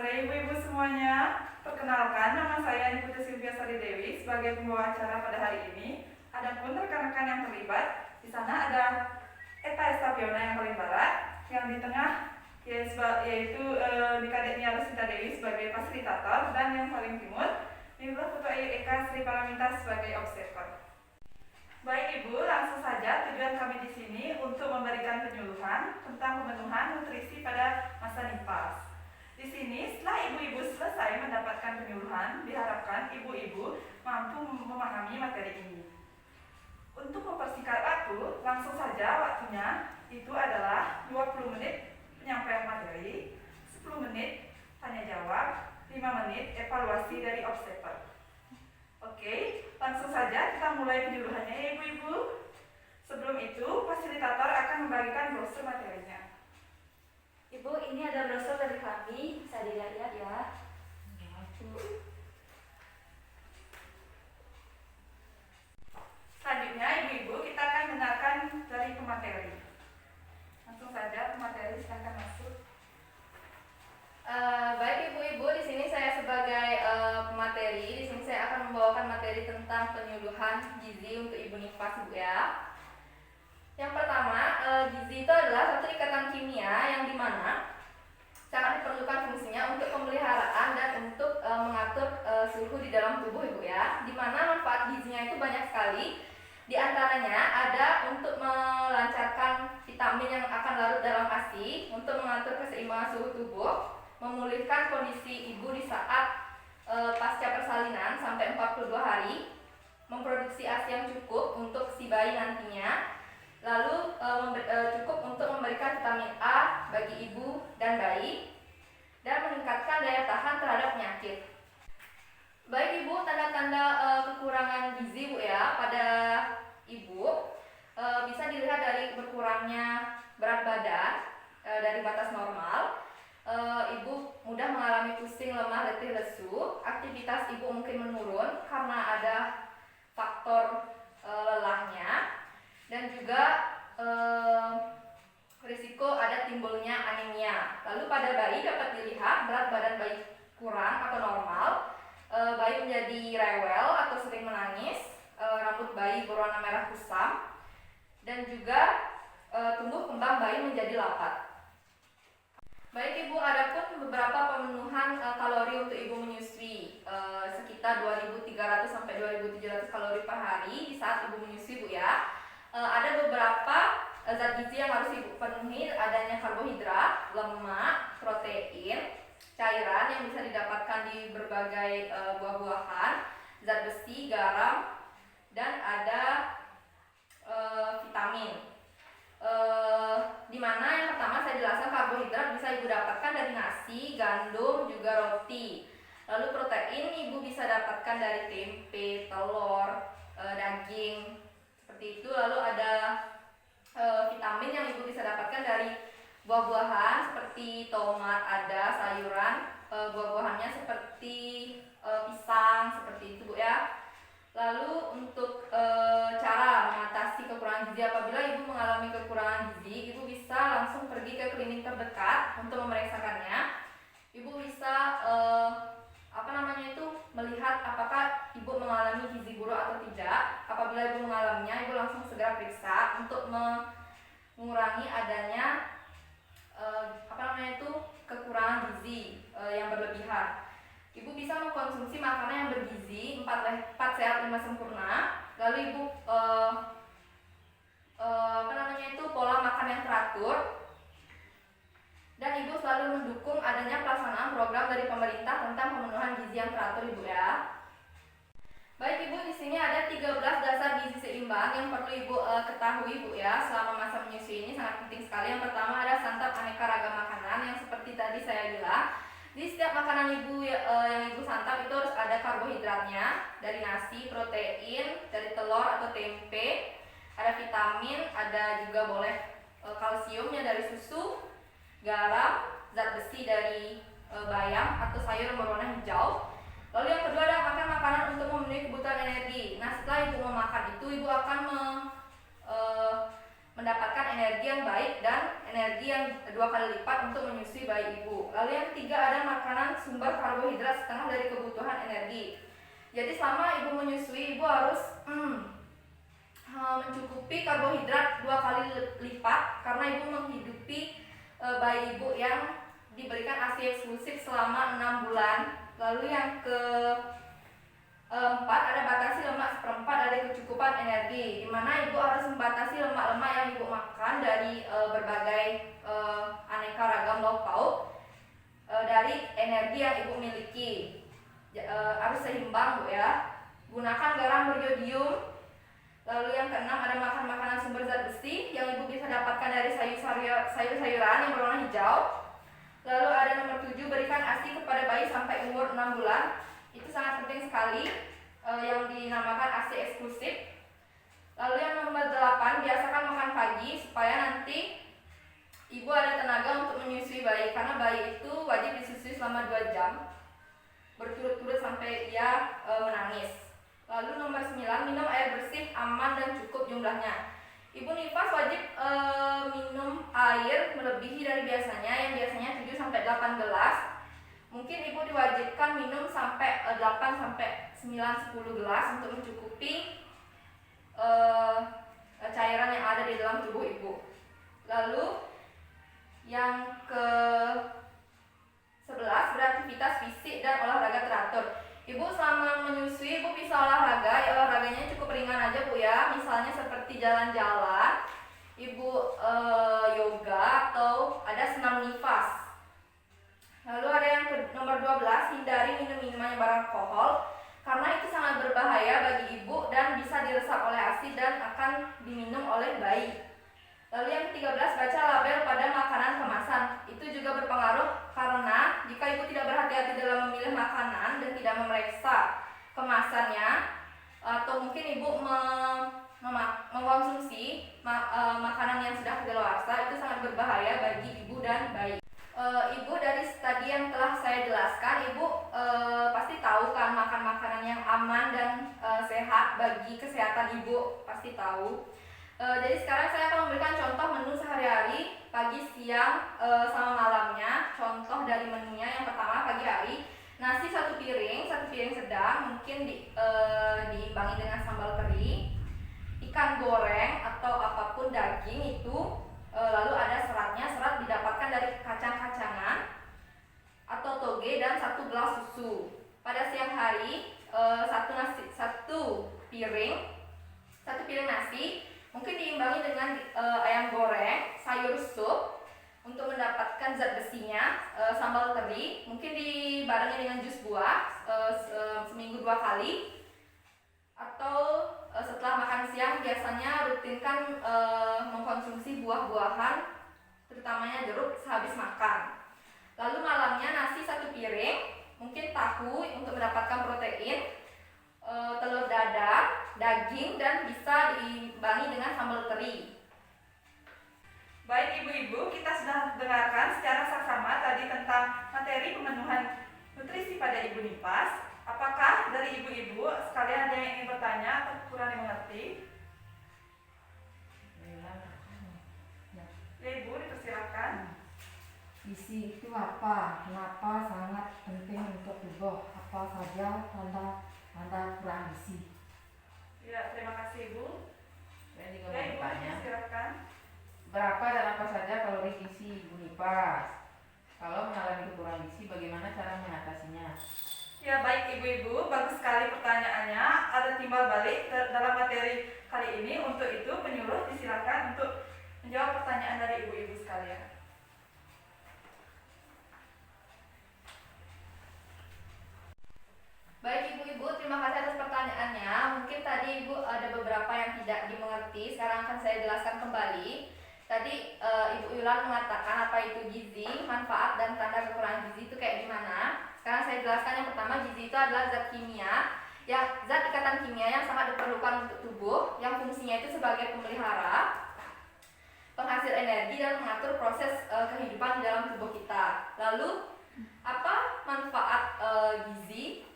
sore ibu-ibu semuanya. Perkenalkan, nama saya Niputu Sylvia Sari Dewi sebagai pembawa acara pada hari ini. Adapun rekan-rekan yang terlibat, di sana ada Eta Estapiona yang paling barat, yang di tengah yaitu Dikadek Nia Rosita Dewi sebagai fasilitator, dan yang paling timur inilah Ketua Eka Sri Paramita sebagai observer. Baik Ibu, langsung saja tujuan kami di sini untuk memberikan penyuluhan tentang pemenuhan nutrisi pada masa nifas. Di sini, setelah ibu-ibu selesai mendapatkan penyuluhan, diharapkan ibu-ibu mampu memahami materi ini. Untuk mempersingkat waktu, langsung saja waktunya itu adalah 20 menit penyampaian materi, 10 menit tanya jawab, 5 menit evaluasi dari observer. Oke, langsung saja kita mulai penyuluhannya ya ibu-ibu. Sebelum itu, fasilitator akan membagikan brosur materinya. Ibu, ini ada brosur dari kami, bisa dilihat ya. Selanjutnya, ibu-ibu kita akan dengarkan dari pemateri. Langsung saja pemateri silakan masuk. Baik ibu-ibu, di sini saya sebagai pemateri. Di sini saya akan membawakan materi tentang penyuluhan gizi untuk ibu nifas ibu ya. Yang pertama, gizi itu adalah satu ikatan kimia yang dimana sangat diperlukan fungsinya untuk pemeliharaan dan untuk mengatur suhu di dalam tubuh ibu ya. Dimana manfaat gizinya itu banyak sekali. Di antaranya ada untuk melancarkan vitamin yang akan larut dalam ASI, untuk mengatur keseimbangan suhu tubuh, memulihkan kondisi ibu di saat pasca persalinan sampai 42 hari, memproduksi ASI yang cukup untuk si bayi nantinya, lalu cukup untuk memberikan vitamin A bagi ibu dan bayi, dan meningkatkan daya tahan terhadap penyakit. Baik ibu, tanda-tanda kekurangan gizi bu ya pada ibu bisa dilihat dari berkurangnya berat badan dari batas normal. Ibu mudah mengalami pusing, lemah, letih, lesu. Aktivitas ibu mungkin menurun karena ada faktor lelahnya, dan juga risiko ada timbulnya anemia. Lalu pada bayi dapat dilihat berat badan bayi kurang atau normal, bayi menjadi rewel atau sering menangis, rambut bayi berwarna merah kusam, dan juga tumbuh kembang bayi menjadi lapat. Baik ibu, ada pun beberapa pemenuhan kalori untuk ibu menyusui, sekitar 2.300 sampai 2.700 kalori per hari di saat ibu menyusui bu ya. Ada beberapa zat gizi yang harus ibu penuhi, adanya karbohidrat, lemak, protein, cairan yang bisa didapatkan di berbagai buah-buahan, zat besi, garam, dan ada vitamin. Dimana yang pertama saya jelaskan karbohidrat bisa ibu dapatkan dari nasi, gandum, juga roti. Lalu protein ibu bisa dapatkan dari tempe, telur, daging, seperti itu. Lalu ada vitamin yang ibu bisa dapatkan dari buah-buahan seperti tomat, ada sayuran, buah-buahannya seperti pisang, seperti itu bu ya. Lalu untuk cara mengatasi kekurangan gizi, apabila ibu mengalami kekurangan gizi, ibu bisa langsung pergi ke klinik terdekat untuk memeriksakannya. Ibu bisa melihat apakah ibu mengalami gizi buruk atau tidak. Apabila ibu mengalaminya, ibu langsung segera periksa untuk mengurangi adanya kekurangan gizi yang berlebihan. Ibu bisa mengkonsumsi makanan yang bergizi, 4 sehat 5 sempurna. Lalu ibu pola makan yang teratur, dan ibu selalu mendukung adanya pelaksanaan program dari pemerintah tentang pemenuhan gizi yang teratur ibu ya. Baik ibu, di sini ada 13 dasar gizi seimbang yang perlu ibu ketahui ibu ya selama masa menyusui ini, sangat penting sekali. Yang pertama ada santap aneka ragam makanan yang seperti tadi saya bilang. Di setiap makanan ibu yang ibu santap itu harus ada karbohidratnya dari nasi, protein dari telur atau tempe, ada vitamin, ada juga boleh kalsiumnya dari susu, garam, zat besi dari bayam atau sayur yang berwarna hijau. Lalu yang kedua ada makan makanan untuk memenuhi kebutuhan energi. Nah setelah ibu memakan itu, ibu akan mendapatkan energi energi yang baik dan energi yang 2 kali lipat untuk menyusui bayi ibu. Lalu yang ketiga ada makanan sumber karbohidrat setengah dari kebutuhan energi. Jadi selama ibu menyusui, ibu harus mencukupi karbohidrat 2 kali lipat karena ibu menghidupi bayi ibu yang diberikan ASI eksklusif selama 6 bulan. Lalu yang keempat ada batasi lemak seperempat dari kecukupan energi, di mana ibu harus membatasi lemak-lemak yang ibu makan dari berbagai aneka ragam lauk pauk dari energi yang ibu miliki. Harus seimbang Bu ya. Gunakan garam beriodium. Lalu yang keenam ada makan makanan sumber zat besi yang ibu bisa dapatkan dari sayur-sayuran yang berwarna hijau. Lalu ada nomor 7, berikan ASI kepada bayi sampai umur 6 bulan. Itu sangat penting sekali, yang dinamakan ASI eksklusif. Lalu yang nomor 8, biasakan makan pagi supaya nanti ibu ada tenaga untuk menyusui bayi, karena bayi itu wajib disusui selama 2 jam berturut-turut sampai ia menangis. Lalu nomor 9, minum air bersih, aman dan cukup jumlahnya. Ibu nifas wajib minum air melebihi dari biasanya, yang biasanya 7-8 gelas. Mungkin ibu diwajibkan minum sampai 8-9-10 gelas untuk mencukupi cairan yang ada di dalam tubuh ibu. Lalu yang ke-11, beraktivitas fisik dan olahraga teratur. Ibu selama menyusui, ibu bisa olahraga, olahraganya cukup ringan aja Bu ya. Misalnya seperti jalan-jalan, ibu yoga atau ada senam nifas. Lalu ada yang nomor 12, hindari minum minuman yang beralkohol karena itu sangat berbahaya bagi ibu dan bisa diresap oleh ASI dan akan diminum oleh bayi. Lalu yang ke-13, baca label pada makanan kemasan. Itu juga berpengaruh karena jika ibu tidak berhati-hati dalam memilih makanan dan tidak memeriksa kemasannya, atau mungkin ibu mengkonsumsi makanan yang sudah kadaluarsa, itu sangat berbahaya bagi ibu dan bayi. Ibu dari tadi yang telah saya jelaskan, ibu pasti tahu kan makan makanan yang aman dan sehat bagi kesehatan ibu, pasti tahu. Jadi sekarang saya akan memberikan contoh menu sehari-hari, pagi, siang, sama malamnya. Contoh dari menunya, yang pertama pagi hari, nasi 1 piring sedang, mungkin diimbangi dengan sambal teri, ikan goreng atau apapun daging itu, lalu ada seratnya. Serat didapatkan dari kacang-kacangan atau toge dan 1 gelas susu. Pada siang hari, 1 piring nasi, mungkin diimbangi dengan ayam goreng, sayur sup untuk mendapatkan zat besinya, sambal teri, mungkin dibarengi dengan jus buah seminggu 2 kali. Atau setelah makan siang biasanya rutinkan mengkonsumsi buah-buahan, terutamanya jeruk sehabis makan. Lalu malamnya nasi 1 piring, mungkin tahu untuk mendapatkan protein, telur dadar, daging, dan bisa diimbangi dengan sambal teri. Baik ibu-ibu, kita sudah dengarkan secara saksama tadi tentang materi pemenuhan nutrisi pada ibu nifas. Apakah dari ibu-ibu sekalian ada yang ingin bertanya atau kurang dimengerti? Ya ibu, dipersilakan. Gizi itu apa? Kenapa sangat penting untuk tubuh? Apa saja tanda kurang gizi? Ya, terima kasih ibu. Saya juga Ya mau ibu, bertanya, dipersilakan. berapa dan apa saja kalori gizi Ibu Nifas? Kalau mengalami kekurangan gizi, bagaimana cara mengatasinya? Ya baik ibu-ibu, bagus sekali pertanyaannya. Ada timbal balik dalam materi kali ini. Untuk itu penyuluh disilakan untuk menjawab pertanyaan dari ibu-ibu sekalian. Baik ibu-ibu, terima kasih atas pertanyaannya. Mungkin tadi ibu ada beberapa yang tidak dimengerti, sekarang akan saya jelaskan kembali. Tadi Ibu Yulan mengatakan apa itu gizi, manfaat dan tanda kekurangan gizi itu kayak gimana. Sekarang saya jelaskan. Yang pertama, gizi itu adalah zat kimia, zat ikatan kimia yang sangat diperlukan untuk tubuh, yang fungsinya itu sebagai pemelihara, penghasil energi, dan mengatur proses kehidupan di dalam tubuh kita. Lalu apa manfaat gizi?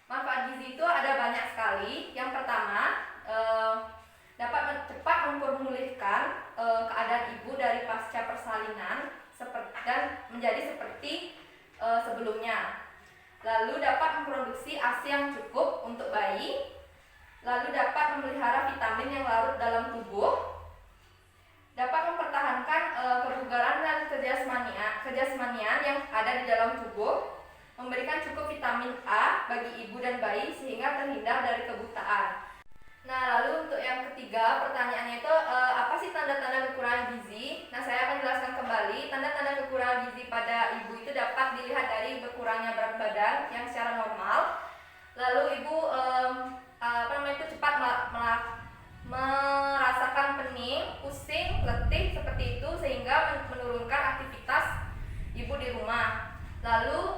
Manfaat gizi itu ada banyak sekali. Yang pertama, dapat cepat memulihkan keadaan sebelumnya. Lalu dapat memproduksi ASI yang cukup untuk bayi. Lalu dapat memelihara vitamin yang larut dalam tubuh. Dapat mempertahankan kebugaran dan kejasmanian yang ada di dalam tubuh. Memberikan cukup vitamin A bagi ibu dan bayi sehingga terhindar dari kebutaan. Nah, lalu untuk yang ketiga, pertanyaannya itu apa sih tanda-tanda kekurangan gizi? Nah, saya akan jelaskan kembali. Tanda-tanda kekurangan gizi pada ibu itu dapat dilihat dari berkurangnya berat badan yang secara normal. Lalu ibu cepat merasakan pening, pusing, letih seperti itu sehingga menurunkan aktivitas ibu di rumah. Lalu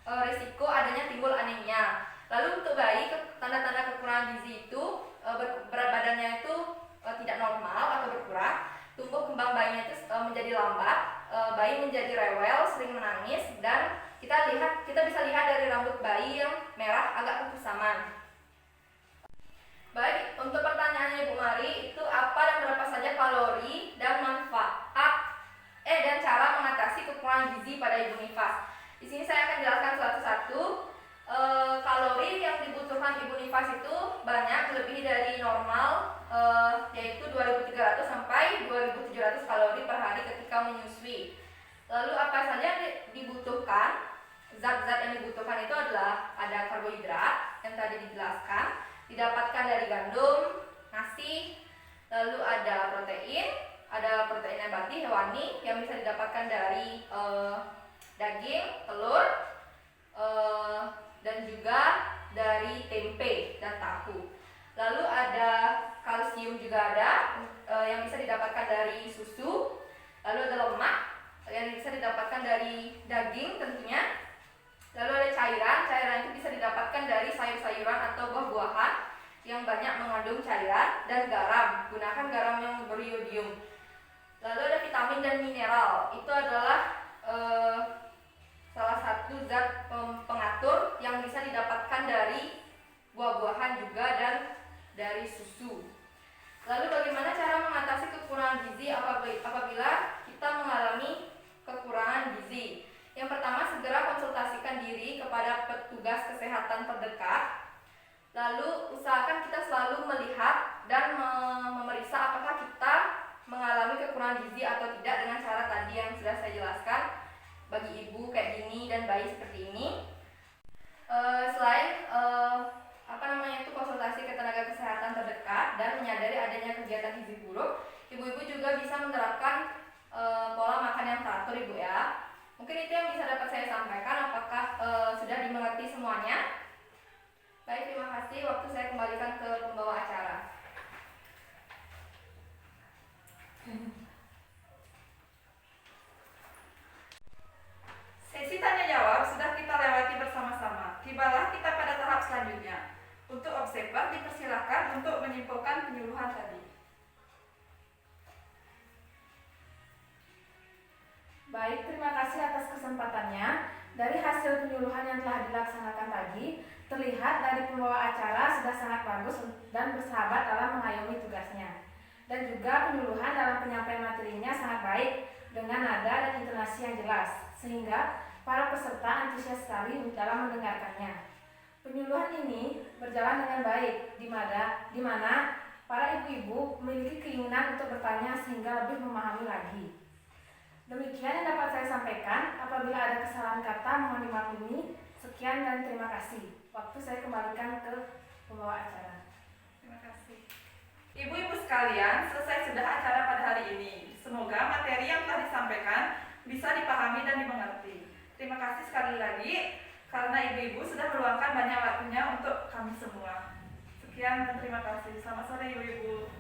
risiko adanya timbul anemia. Lalu untuk bayi, tanda-tanda kekurangan gizi itu berat badannya itu tidak normal atau berkurang, tumbuh kembang bayinya itu menjadi lambat, bayi menjadi rewel, sering menangis, dan kita bisa lihat dari rambut bayi yang merah agak kepusaman. Baik, untuk pertanyaannya Ibu Mari, itu apa dan berapa saja kalori dan manfaat dan cara mengatasi kekurangan gizi pada ibu nifas. Di sini saya akan jelaskan satu-satu. Kalori yang dibutuhkan ibu nifas itu banyak, lebih dari normal, yaitu 2.300 sampai 2.700 kalori per hari ketika menyusui. Lalu apa saja yang dibutuhkan? Zat-zat yang dibutuhkan itu adalah ada karbohidrat yang tadi dijelaskan, didapatkan dari gandum, nasi, lalu ada protein nabati hewani yang bisa didapatkan dari daging, telur, dan juga dari tempe dan tahu. Lalu ada kalsium juga ada yang bisa didapatkan dari susu. Lalu ada lemak yang bisa didapatkan dari daging tentunya. Lalu ada cairan itu bisa didapatkan dari sayur-sayuran atau buah-buahan yang banyak mengandung cairan, dan garam. Gunakan garam yang beriodium. Lalu ada vitamin dan mineral. Itu adalah salah satu zat pengatur yang bisa didapatkan dari buah-buahan juga dan dari susu. Lalu bagaimana cara mengatasi kekurangan gizi apabila kita mengalami kekurangan gizi? Yang pertama, segera konsultasikan diri kepada petugas kesehatan terdekat. Lalu usahakan kita selalu melihat dan memeriksa apakah kita mengalami kekurangan gizi atau tidak dengan cara tadi yang sudah saya jelaskan. Bagi ibu kayak gini dan bayi seperti ini. Selain konsultasi ke tenaga kesehatan terdekat dan menyadari adanya kegiatan gizi buruk, ibu-ibu juga bisa menerapkan pola makan yang teratur, ibu ya. Mungkin itu yang bisa dapat saya sampaikan. Apakah sudah dimengerti semuanya? Baik, terima kasih. Waktu saya kembalikan ke pembawa acara. Sesi tanya jawab sudah kita lewati bersama-sama. Tibalah kita pada tahap selanjutnya. Untuk observer dipersilakan untuk menyimpulkan penyuluhan tadi. Baik, terima kasih atas kesempatannya. Dari hasil penyuluhan yang telah dilaksanakan tadi, terlihat dari pembawa acara sudah sangat bagus dan bersahabat dalam mengayomi tugasnya. Dan juga penyuluhan dalam penyampaian materinya sangat baik dengan nada dan intonasi yang jelas, sehingga para peserta antusias sekali dalam mendengarkannya. Penyuluhan ini berjalan dengan baik, di mana para ibu-ibu memiliki keinginan untuk bertanya sehingga lebih memahami lagi. Demikian yang dapat saya sampaikan. Apabila ada kesalahan kata, mohon dimaklumi. Sekian dan terima kasih. Waktu saya kembalikan ke pembawa acara. Terima kasih. Ibu-ibu sekalian, selesai sudah acara pada hari ini. Semoga materi yang telah disampaikan bisa dipahami dan dimengerti. Terima kasih sekali lagi karena ibu-ibu sudah meluangkan banyak waktunya untuk kami semua. Sekian dan terima kasih. Selamat sore ibu-ibu.